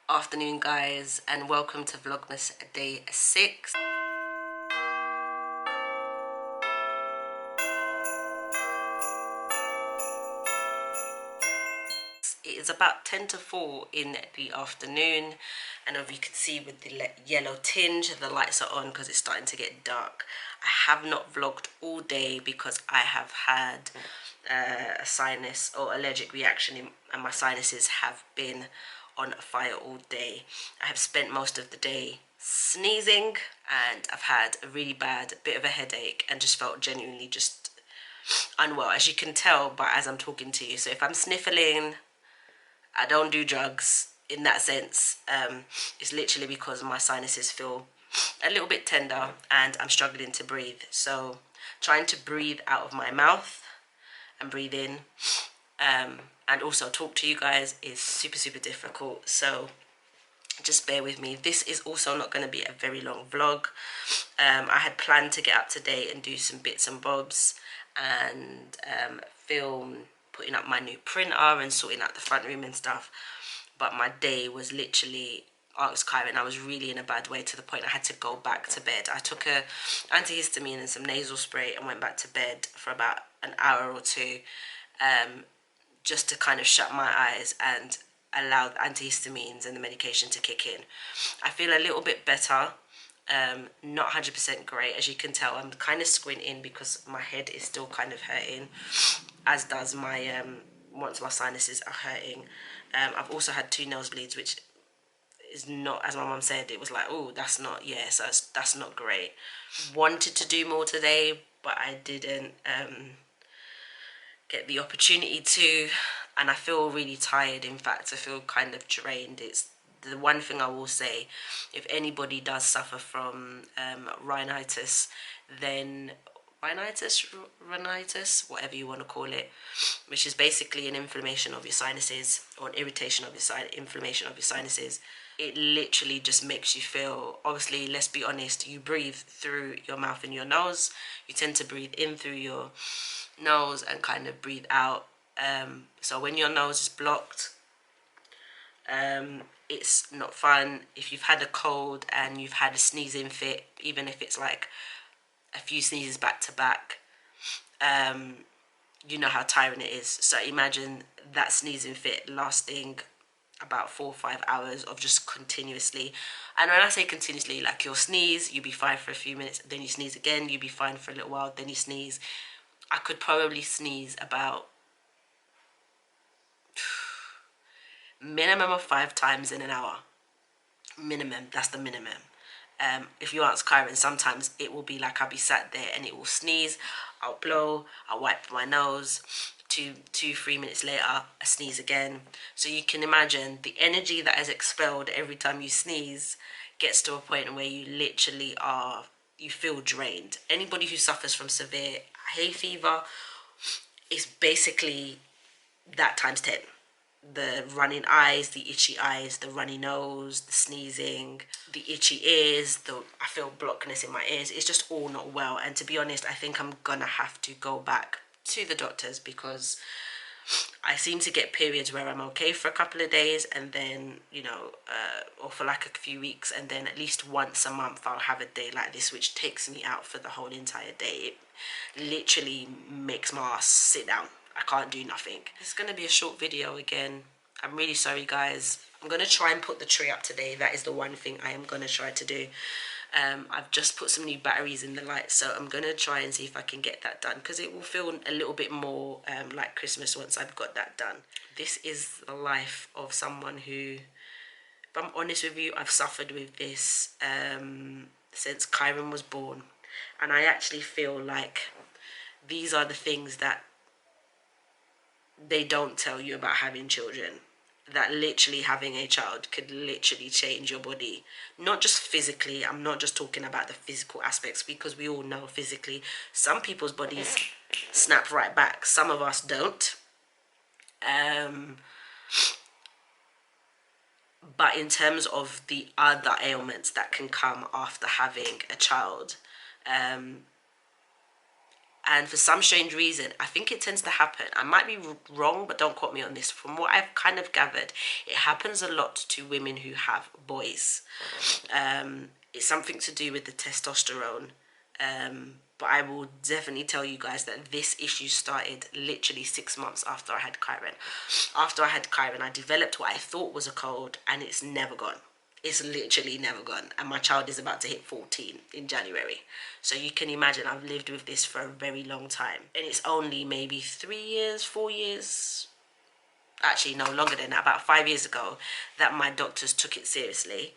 Afternoon guys, and welcome to Vlogmas day 6. It is about 10 to 4 in the afternoon, and as you can see with the yellow tinge, the lights are on because it's starting to get dark. I have not vlogged all day because I have had a sinus or allergic reaction and my sinuses have been on fire all day. I have spent most of the day sneezing, and I've had a really bad bit of a headache and just felt genuinely just unwell, as you can tell but as I'm talking to you. So if I'm sniffling, I don't do drugs in that sense. It's literally because my sinuses feel a little bit tender and I'm struggling to breathe. So trying to breathe out of my mouth and breathe in and also talk to you guys is super difficult. So just bear with me. This is also not going to be a very long vlog. I had planned to get up to date and do some bits and bobs and film putting up my new printer and sorting out the front room and stuff, but my day was literally asked Kyron. I was really in a bad way to the point I had to go back to bed. I took a antihistamine and some nasal spray and went back to bed for about an hour or two, just to kind of shut my eyes and allow the antihistamines and the medication to kick in. I feel a little bit better, not 100% great. As you can tell, I'm kind of squinting because my head is still kind of hurting, as does my once my sinuses are hurting. I've also had 2 nosebleeds, which is not, as my mum said, it was like, oh, that's not, yeah, so that's not great. Wanted to do more today, but I didn't get the opportunity to, and I feel really tired. In fact, I feel kind of drained. It's the one thing I will say, if anybody does suffer from rhinitis, then rhinitis, whatever you want to call it, which is basically an inflammation of your sinuses or an irritation of your inflammation of your sinuses. It literally just makes you feel, obviously, let's be honest, you breathe through your mouth and your nose. You tend to breathe in through your nose and kind of breathe out. So when your nose is blocked, it's not fun. If you've had a cold and you've had a sneezing fit, even if it's like a few sneezes back to back, you know how tiring it is. So imagine that sneezing fit lasting about 4 or 5 hours of just continuously. And when I say continuously, like you'll sneeze, you'll be fine for a few minutes, then you sneeze again, you'll be fine for a little while, then you sneeze. I could probably sneeze about minimum of 5 times in an hour. Minimum, that's the minimum. If you ask Kyron, sometimes it will be like I'll be sat there and it will sneeze, I'll blow, I'll wipe my nose, 3 minutes later I sneeze again. So you can imagine the energy that is expelled every time you sneeze gets to a point where you literally you feel drained. Anybody who suffers from severe hay fever is basically that times 10. The running eyes, the itchy eyes, the runny nose, the sneezing, the itchy ears, I feel blockness in my ears. It's just all not well. And to be honest, I think I'm gonna have to go back to the doctors because I seem to get periods where I'm okay for a couple of days and then, or for like a few weeks, and then at least once a month I'll have a day like this, which takes me out for the whole entire day. It literally makes my ass sit down. I can't do nothing. It's going to be a short video again. I'm really sorry guys. I'm going to try and put the tree up today. That is the one thing I am going to try to do. I've just put some new batteries in the light, so I'm going to try and see if I can get that done because it will feel a little bit more like Christmas once I've got that done. This is the life of someone who, if I'm honest with you, I've suffered with this since Kyron was born. And I actually feel like these are the things that they don't tell you about having children, that literally having a child could literally change your body, not just physically. I'm not just talking about the physical aspects, because we all know physically some people's bodies snap right back, some of us don't, but in terms of the other ailments that can come after having a child, And for some strange reason, I think it tends to happen. I might be wrong, but don't quote me on this. From what I've kind of gathered, it happens a lot to women who have boys. It's something to do with the testosterone. But I will definitely tell you guys that this issue started literally 6 months after I had Chiron. After I had Chiron, I developed what I thought was a cold, and it's never gone. It's literally never gone. And my child is about to hit 14 in January. So you can imagine I've lived with this for a very long time. And it's only maybe 3 years, 4 years, actually no, longer than that, about 5 years ago, that my doctors took it seriously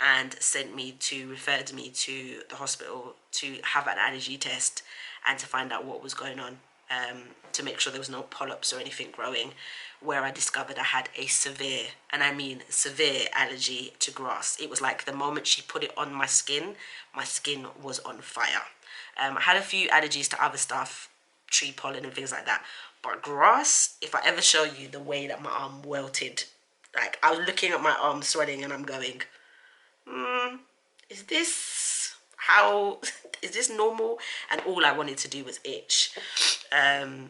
and referred me to the hospital to have an allergy test and to find out what was going on, to make sure there was no polyps or anything growing, where I discovered I had a severe, and I mean severe, allergy to grass. It was like the moment she put it on my skin was on fire. I had a few allergies to other stuff, tree pollen and things like that, but grass, if I ever show you the way that my arm welted, like I was looking at my arm sweating and I'm going, is this normal? And all I wanted to do was itch. To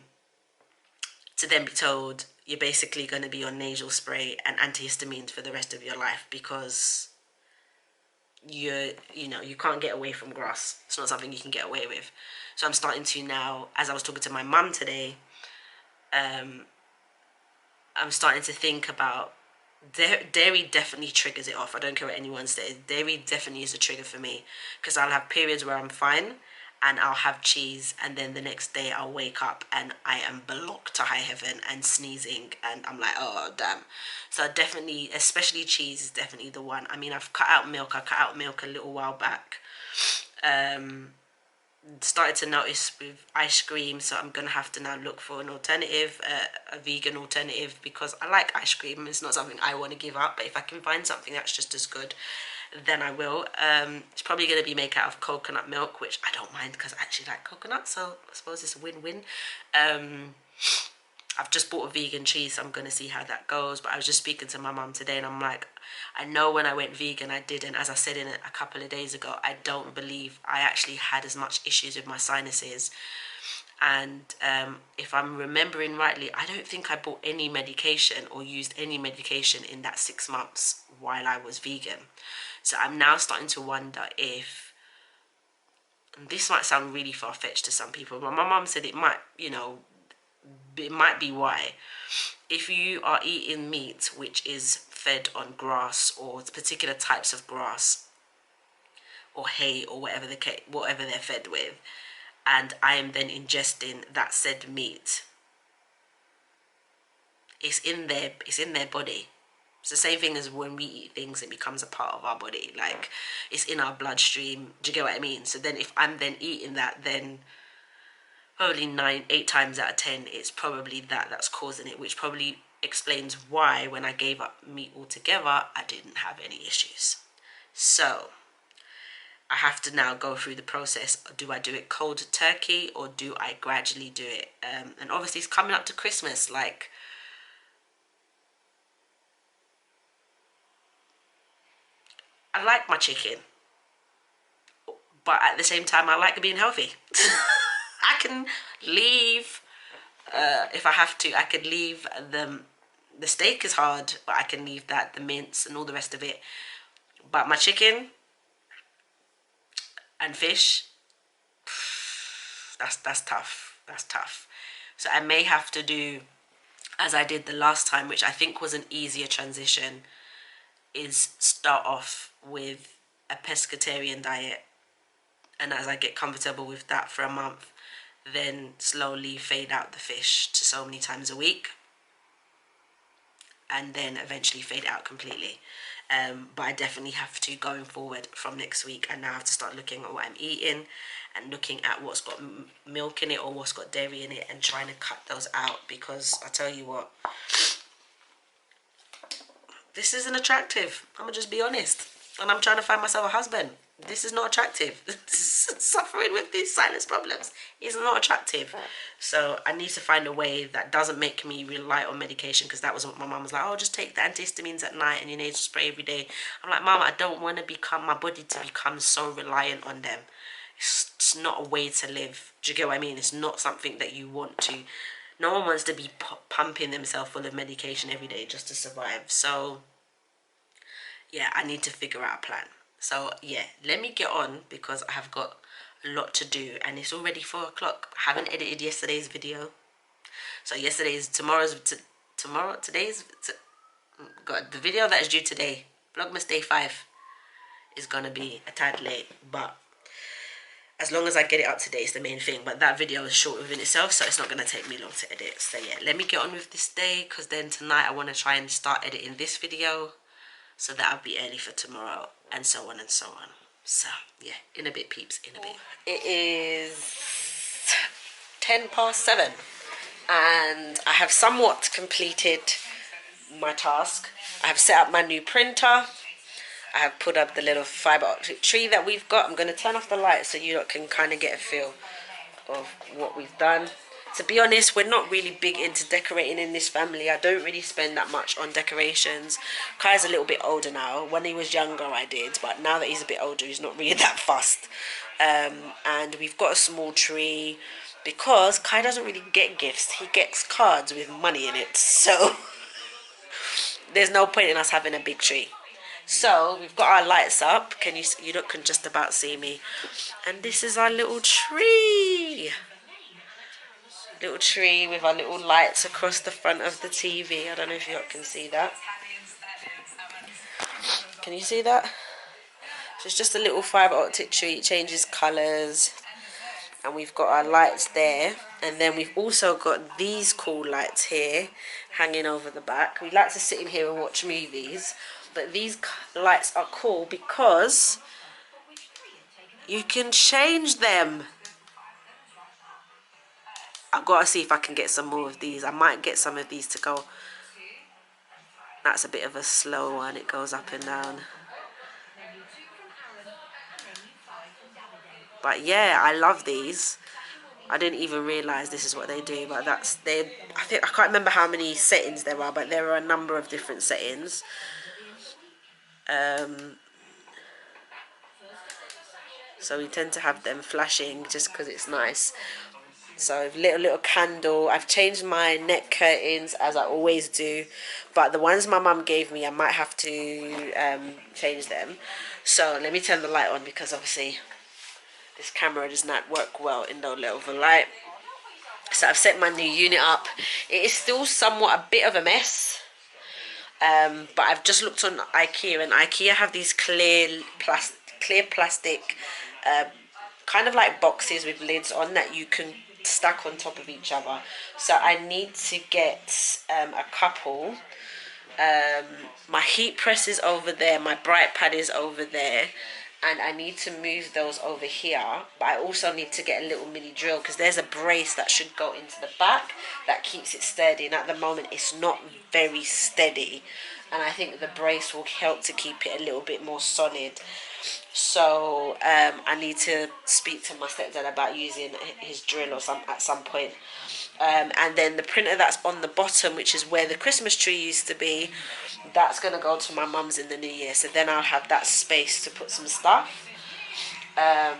then be told you're basically going to be on nasal spray and antihistamines for the rest of your life because you can't get away from grass. It's not something you can get away with. So I'm starting to now, as I was talking to my mum today, I'm starting to think about dairy definitely triggers it off. I don't care what anyone says. Dairy definitely is a trigger for me because I'll have periods where I'm fine and I'll have cheese, and then the next day I'll wake up and I am blocked to high heaven and sneezing, and I'm like, oh damn. So definitely, especially cheese is definitely the one. I mean, I've cut out milk. I cut out milk a little while back. Started to notice with ice cream, so I'm gonna have to now look for an alternative, a vegan alternative, because I like ice cream. It's not something I want to give up, but if I can find something that's just as good, then I will. It's probably going to be made out of coconut milk, which I don't mind because I actually like coconut, so I suppose it's a win-win. I've just bought a vegan cheese, so I'm going to see how that goes. But I was just speaking to my mum today and I'm like, I know when I went vegan I did, and as I said in a couple of days ago, I don't believe I actually had as much issues with my sinuses. And if I'm remembering rightly, I don't think I bought any medication or used any medication in that 6 months while I was vegan. So I'm now starting to wonder if, and this might sound really far-fetched to some people, but my mum said it might be why. If you are eating meat which is fed on grass or particular types of grass or hay or whatever they're fed with, and I am then ingesting that said meat, it's in their body. It's the same thing as when we eat things, it becomes a part of our body, like it's in our bloodstream. Do you get what I mean? So then if I'm then eating that, then probably 8 times out of 10 it's probably that's causing it, which probably explains why when I gave up meat altogether I didn't have any issues. So I have to now go through the process. Do I do it cold turkey or do I gradually do it? And obviously it's coming up to Christmas. Like, I like my chicken, but at the same time I like being healthy. I can leave, if I have to, I could leave the steak is hard, but I can leave that, the mince and all the rest of it. But my chicken and fish, that's tough. That's tough. So I may have to do as I did the last time, which I think was an easier transition, is start off with a pescatarian diet, and as I get comfortable with that for a month, then slowly fade out the fish to so many times a week, and then eventually fade out completely. But I definitely have to, going forward from next week, and now have to start looking at what I'm eating and looking at what's got milk in it or what's got dairy in it and trying to cut those out, because I tell you what, this isn't attractive. I'm gonna just be honest. And I'm trying to find myself a husband. This is not attractive. Suffering with these sinus problems is not attractive. So I need to find a way that doesn't make me rely on medication, because that was what my mum was like, oh, just take the antihistamines at night and your nasal spray every day. I'm like, Mama, I don't want to become, my body to become so reliant on them. It's not a way to live. Do you get what I mean? It's not something that you want to. No one wants to be pumping themselves full of medication every day just to survive. So yeah, I need to figure out a plan. So yeah, let me get on because I have got a lot to do and it's already 4 o'clock. I haven't edited yesterday's video. So God, the video that is due today, Vlogmas day 5, is gonna be a tad late, but as long as I get it up to date is the main thing. But that video is short within itself, so it's not gonna take me long to edit. So yeah, let me get on with this day because then tonight I want to try and start editing this video, so that'll be early for tomorrow, and so on and so on. So yeah, in a bit, peeps, in a bit. It is 7:10, and I have somewhat completed my task. I have set up my new printer. I have put up the little fibre optic tree that we've got. I'm going to turn off the light so you lot can kind of get a feel of what we've done. To be honest, we're not really big into decorating in this family. I don't really spend that much on decorations. Kai's a little bit older now. When he was younger I did, but now that he's a bit older he's not really that fussed. And we've got a small tree because Kai doesn't really get gifts. He gets cards with money in it, so there's no point in us having a big tree. So we've got our lights up. You lot can just about see me, and this is our little tree. Little tree with our little lights across the front of the TV. I don't know if you lot can see that. Can you see that? So it's just a little fibre optic tree. It changes colours, and we've got our lights there, and then we've also got these cool lights here hanging over the back. We like to sit in here and watch movies, but these lights are cool because you can change them. I've got to see if I can get some more of these. I might get some of these to go. That's a bit of a slow one. It goes up and down. But yeah, I love these. I didn't even realise this is what they do, but I can't remember how many settings there are, but there are a number of different settings. So we tend to have them flashing just because it's nice. So little candle. I've changed my neck curtains as I always do, but the ones my mum gave me I might have to change them. So let me turn the light on because obviously this camera does not work well in the level of the light. So I've set my new unit up. It is still somewhat a bit of a mess, but I've just looked on IKEA, and IKEA have these clear plastic kind of like boxes with lids on that you can stack on top of each other. So I need to get a couple. My heat press is over there, my bright pad is over there, and I need to move those over here. But I also need to get a little mini drill because there's a brace that should go into the back that keeps it steady, and at the moment it's not very steady, and I think the brace will help to keep it a little bit more solid. So I need to speak to my stepdad about using his drill at some point. And then the printer that's on the bottom, which is where the Christmas tree used to be, that's going to go to my mum's in the new year. So then I'll have that space to put some stuff. And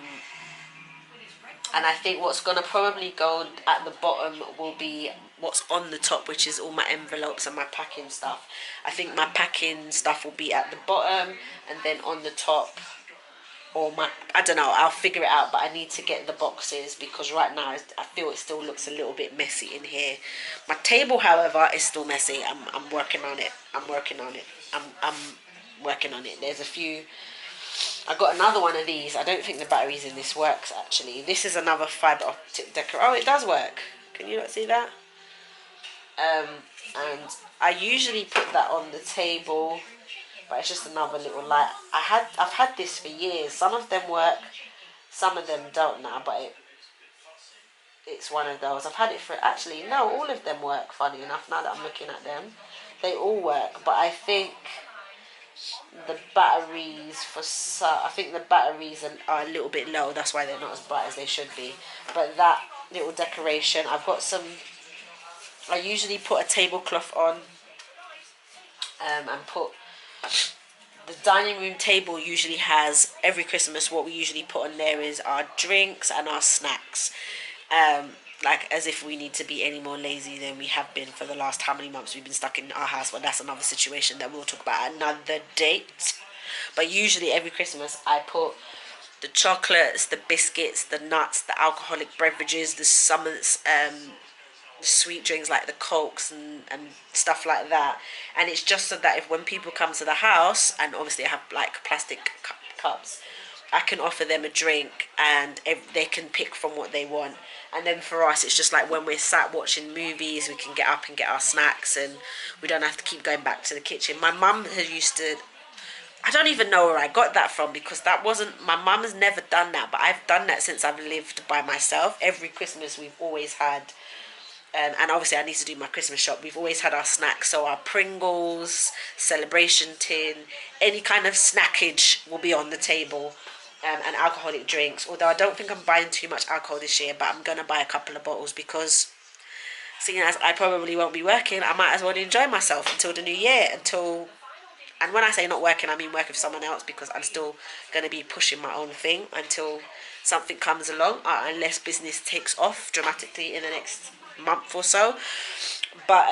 I think what's going to probably go at the bottom will be what's on the top, which is all my envelopes and my packing stuff. I think my packing stuff will be at the bottom, and then on the top, I don't know, I'll figure it out, but I need to get the boxes because right now I feel it still looks a little bit messy in here. My table, however, is still messy. I'm working on it. I'm working on it. There's a few. I got another one of these. I don't think the batteries in this works actually. This is another fibre optic decor. Oh, it does work. Can you not see that? And I usually put that on the table, but it's just another little light. I've had this for years. Some of them work, some of them don't now, but it's one of those. I've had it for, actually no, all of them work, funny enough, now that I'm looking at them. They all work, but I think the batteries are a little bit low. That's why they're not as bright as they should be. But that little decoration, I've got some. I usually put a tablecloth on and put The dining room table usually has, every Christmas, what we usually put on there is our drinks and our snacks. Like, as if we need to be any more lazy than we have been for the last how many months we've been stuck in our house. Well, that's another situation that we'll talk about at another date. But usually every Christmas I put the chocolates, the biscuits, the nuts, the alcoholic beverages, the summers, sweet drinks like the cokes and stuff like that. And it's just so that if when people come to the house, and obviously I have like plastic cups, I can offer them a drink and they can pick from what they want. And then for us, it's just like when we're sat watching movies, we can get up and get our snacks and we don't have to keep going back to the kitchen. My mum has used to, I don't even know where I got that from, because that wasn't, my mum has never done that, but I've done that since I've lived by myself. Every Christmas we've always had, and obviously I need to do my Christmas shop, we've always had our snacks. So our Pringles, celebration tin, any kind of snackage will be on the table, and alcoholic drinks. Although I don't think I'm buying too much alcohol this year, but I'm going to buy a couple of bottles because seeing as I probably won't be working, I might as well enjoy myself until the new year, and when I say not working, I mean working for someone else, because I'm still going to be pushing my own thing until something comes along, unless business takes off dramatically in the next month or so. But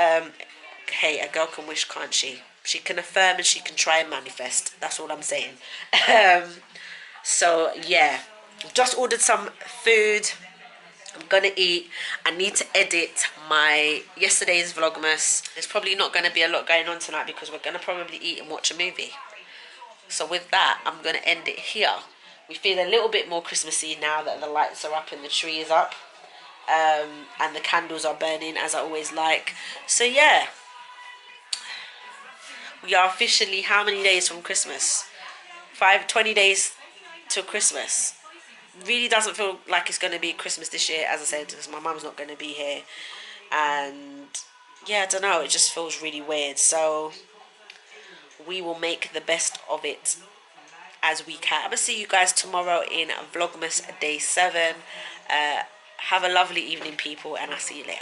hey, a girl can wish, can't she? She can affirm and she can try and manifest. That's all I'm saying. So yeah, just ordered some food. I'm gonna eat. I need to edit my yesterday's Vlogmas. There's probably not gonna be a lot going on tonight because we're gonna probably eat and watch a movie. So with that, I'm gonna end it here. We feel a little bit more Christmassy now that the lights are up and the tree is up, and the candles are burning as I always like. So yeah, we are officially how many days from Christmas? 20 days till Christmas. Really doesn't feel like it's going to be Christmas this year, as I said, because my mum's not going to be here. And yeah, I don't know, it just feels really weird. So we will make the best of it as we can. I'm going to see you guys tomorrow in Vlogmas day 7. Have a lovely evening, people, and I'll see you later.